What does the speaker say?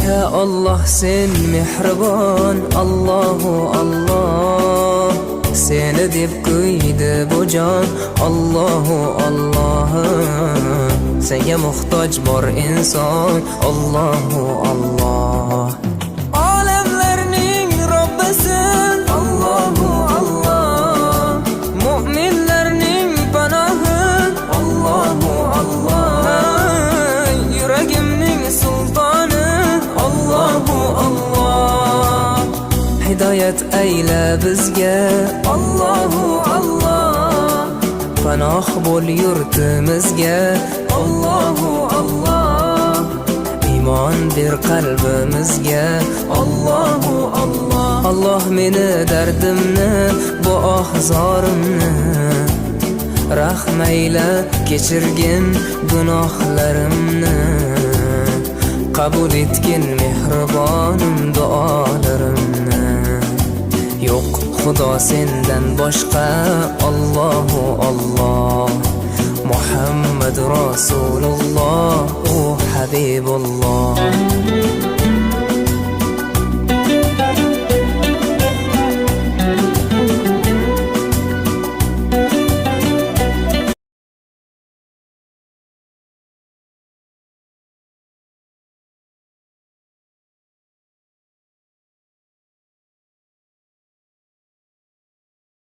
Ya Allah sen mehribon, Allahu Allah. Seni deb kuydi bu jon, Allahu Allah. Senga muhtoj bor inson, Allahu Allah. Olamlarning Robbisin, Allahu Allah. Mu'minlarning panohi, Allahu Allah. Yuragimning sultoni, Allahu Allah. Hidayat ayla bizga, Allahu Allah. Panoh bo'l yurtimizga, Allahu Allah. Iymon ber qalbimizga, Allahu Allah. Allah meni dardimni, bu ohzorimni rahmayla kechirgin gunohlarimni. Qabul etgin mehribonim duolarimni. Yo'q Xudo sendan boshqa, Allahu Allah. Muhammad Rasululloh, u Habibulloh.